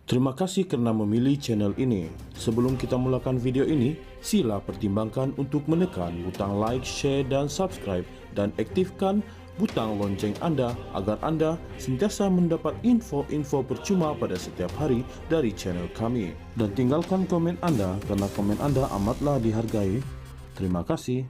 Terima kasih karena memilih channel ini. Sebelum kita mulakan video ini, sila pertimbangkan untuk menekan butang like, share, dan subscribe, dan aktifkan butang lonceng Anda agar Anda sentiasa mendapat info-info percuma pada setiap hari dari channel kami. Dan tinggalkan komen Anda karena komen Anda amatlah dihargai. Terima kasih.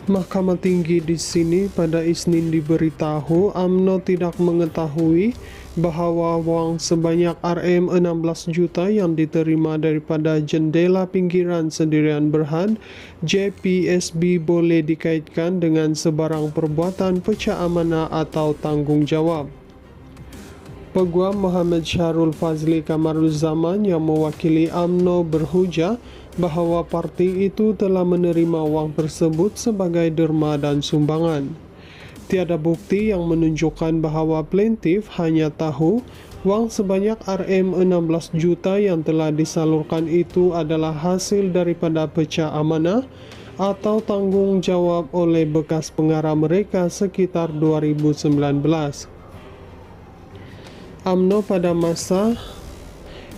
Mahkamah Tinggi di sini pada Isnin diberitahu UMNO tidak mengetahui bahwa uang sebanyak Rp16 juta yang diterima daripada jendela pinggiran Sendirian Berhad JPSB boleh dikaitkan dengan sebarang perbuatan pecah amanah atau tanggung jawab. Peguam Muhammad Syahrul Fazli Kamaruzzaman yang mewakili UMNO berhujah bahwa parti itu telah menerima uang tersebut sebagai derma dan sumbangan. Tiada bukti yang menunjukkan bahwa plaintiff hanya tahu uang sebanyak Rp16 juta yang telah disalurkan itu adalah hasil daripada pecah amanah atau tanggung jawab oleh bekas pengarah mereka sekitar 2019. UMNO pada masa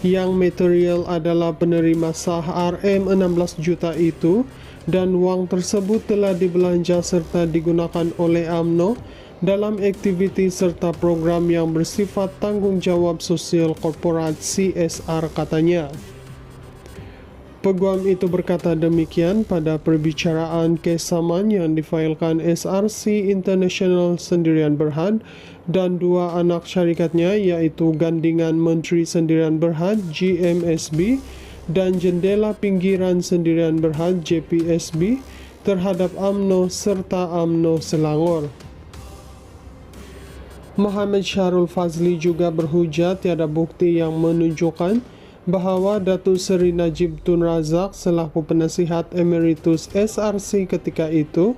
yang material adalah penerima sah Rp16 juta itu dan uang tersebut telah dibelanja serta digunakan oleh UMNO dalam aktiviti serta program yang bersifat tanggung jawab sosial korporat CSR, katanya. Peguam itu berkata demikian pada perbicaraan kes saman yang difailkan SRC International Sendirian Berhad dan dua anak syarikatnya, yaitu Gandingan Menteri Sendirian Berhad GMSB dan Jendela Pinggiran Sendirian Berhad JPSB terhadap UMNO serta UMNO Selangor. Muhammad Syahrul Fazli juga berhujah tiada bukti yang menunjukkan bahwa Datuk Seri Najib Tun Razak selaku penasihat emeritus SRC ketika itu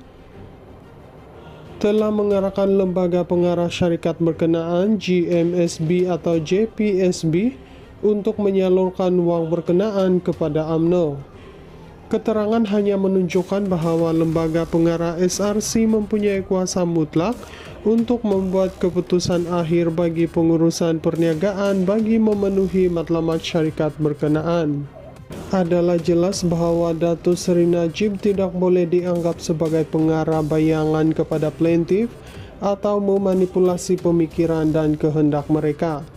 telah mengarahkan lembaga pengarah syarikat berkenaan GMSB atau JPSB untuk menyalurkan uang berkenaan kepada UMNO. Keterangan hanya menunjukkan bahwa lembaga pengarah SRC mempunyai kuasa mutlak untuk membuat keputusan akhir bagi pengurusan perniagaan bagi memenuhi matlamat syarikat berkenaan. Adalah jelas bahwa Datuk Seri Najib tidak boleh dianggap sebagai pengarah bayangan kepada plaintiff atau memanipulasi pemikiran dan kehendak mereka.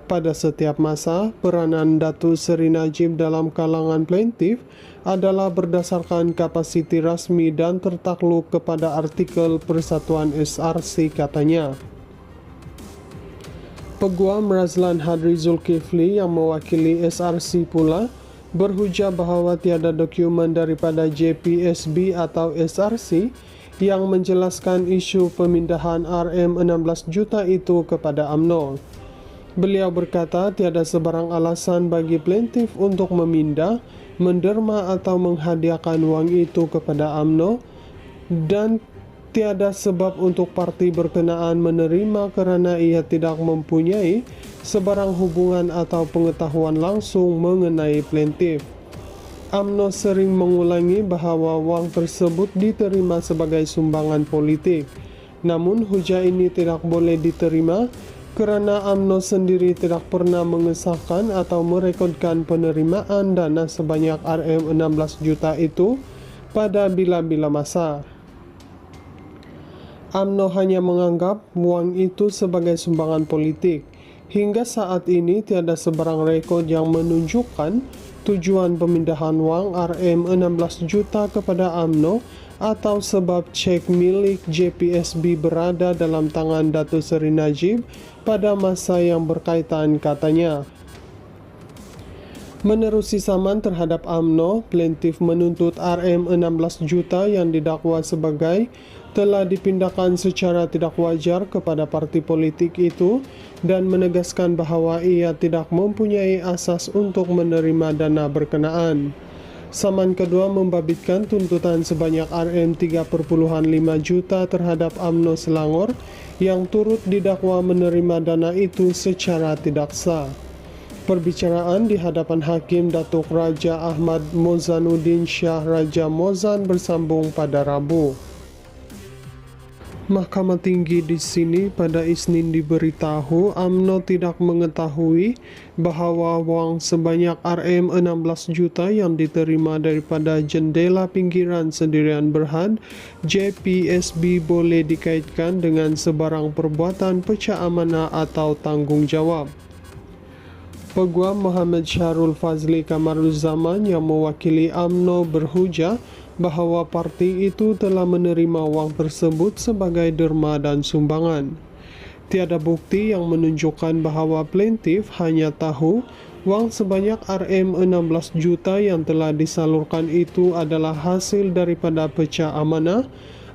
Pada setiap masa, peranan Datuk Seri Najib dalam kalangan plaintiff adalah berdasarkan kapasiti rasmi dan tertakluk kepada artikel Persatuan SRC, katanya. Peguam Razlan Hadri Zulkifli yang mewakili SRC pula berhujah bahwa tiada dokumen daripada JPSB atau SRC yang menjelaskan isu pemindahan Rp16 juta itu kepada UMNO. Beliau berkata tiada sebarang alasan bagi plaintiff untuk memindah, menderma atau menghadiahkan uang itu kepada UMNO dan tiada sebab untuk parti berkenaan menerima kerana ia tidak mempunyai sebarang hubungan atau pengetahuan langsung mengenai plaintiff. UMNO sering mengulangi bahwa wang tersebut diterima sebagai sumbangan politik. Namun hujah ini tidak boleh diterima kerana UMNO sendiri tidak pernah mengesahkan atau merekodkan penerimaan dana sebanyak Rp16 juta itu pada bila-bila masa. UMNO hanya menganggap wang itu sebagai sumbangan politik. Hingga saat ini tiada sebarang rekod yang menunjukkan tujuan pemindahan wang Rp16 juta kepada UMNO atau sebab cek milik JPSB berada dalam tangan Datuk Seri Najib pada masa yang berkaitan, katanya. Menerusi saman terhadap UMNO, plaintiff menuntut Rp16 juta yang didakwa sebagai telah dipindahkan secara tidak wajar kepada parti politik itu dan menegaskan bahwa ia tidak mempunyai asas untuk menerima dana berkenaan. Saman kedua membabitkan tuntutan sebanyak Rm3,5 juta terhadap UMNO Selangor yang turut didakwa menerima dana itu secara tidak sah. Perbicaraan di hadapan Hakim Datuk Raja Ahmad Mozanuddin Shah Raja Mozan bersambung pada Rabu. Mahkamah Tinggi di sini pada Isnin diberitahu UMNO tidak mengetahui bahwa uang sebanyak Rm16 juta yang diterima daripada jendela pinggiran Sendirian Berhad JPSB boleh dikaitkan dengan sebarang perbuatan pecah amanah atau tanggung jawab. Peguam Muhammad Syahrul Fazli Kamaruzzaman yang mewakili UMNO berhujah bahwa parti itu telah menerima uang tersebut sebagai derma dan sumbangan. Tiada bukti yang menunjukkan bahwa plaintiff hanya tahu uang sebanyak Rm16 juta yang telah disalurkan itu adalah hasil daripada pecah amanah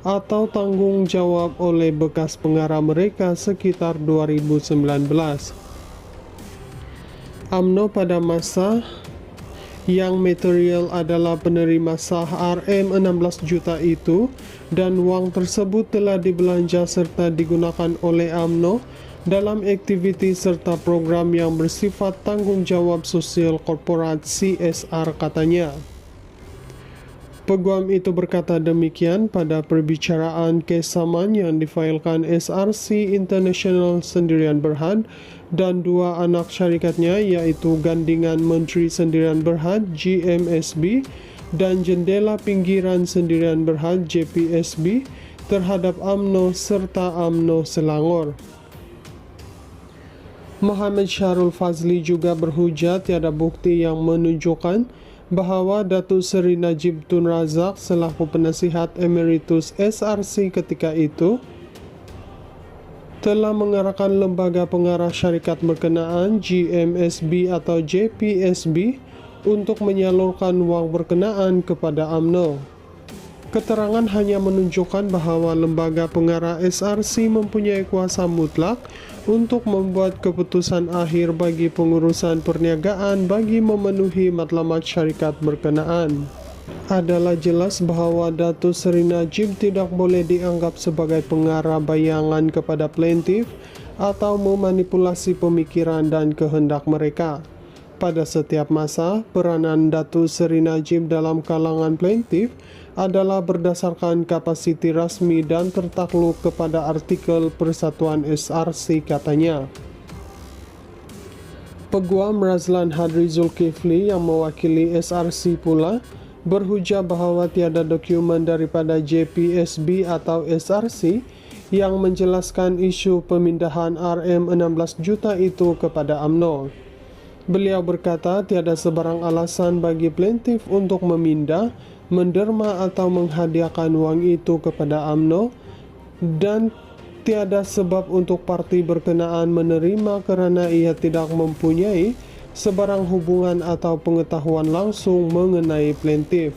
atau tanggung jawab oleh bekas pengarah mereka sekitar 2019. UMNO pada masa yang material adalah penerima sah Rm16 juta itu dan uang tersebut telah dibelanja serta digunakan oleh UMNO dalam aktiviti serta program yang bersifat tanggung jawab sosial korporat CSR katanya. Peguam itu berkata demikian pada perbicaraan kes saman yang difailkan SRC International Sendirian Berhad dan dua anak syarikatnya yaitu Gandingan Menteri Sendirian Berhad GMSB dan Jendela Pinggiran Sendirian Berhad JPSB terhadap UMNO serta UMNO Selangor. Muhammad Syahrul Fazli juga berhujah tiada bukti yang menunjukkan bahwa Datuk Seri Najib Tun Razak selaku penasihat emeritus SRC ketika itu telah mengarahkan lembaga pengarah syarikat berkenaan GMSB atau JPSB untuk menyalurkan uang berkenaan kepada UMNO. Keterangan hanya menunjukkan bahwa lembaga pengarah SRC mempunyai kuasa mutlak untuk membuat keputusan akhir bagi pengurusan perniagaan bagi memenuhi matlamat syarikat berkenaan. Adalah jelas bahwa Datuk Seri Najib tidak boleh dianggap sebagai pengarah bayangan kepada plaintiff atau memanipulasi pemikiran dan kehendak mereka. Pada setiap masa, peranan Datuk Seri Najib dalam kalangan plaintiff adalah berdasarkan kapasiti rasmi dan tertakluk kepada artikel Persatuan SRC katanya. Peguam Razlan Hadri Zulkifli yang mewakili SRC pula berhujah bahwa tiada dokumen daripada JPSB atau SRC yang menjelaskan isu pemindahan Rm16 juta itu kepada UMNO. Beliau berkata tiada sebarang alasan bagi plaintiff untuk memindah, menderma atau menghadiahkan wang itu kepada UMNO dan tiada sebab untuk parti berkenaan menerima kerana ia tidak mempunyai sebarang hubungan atau pengetahuan langsung mengenai plaintiff.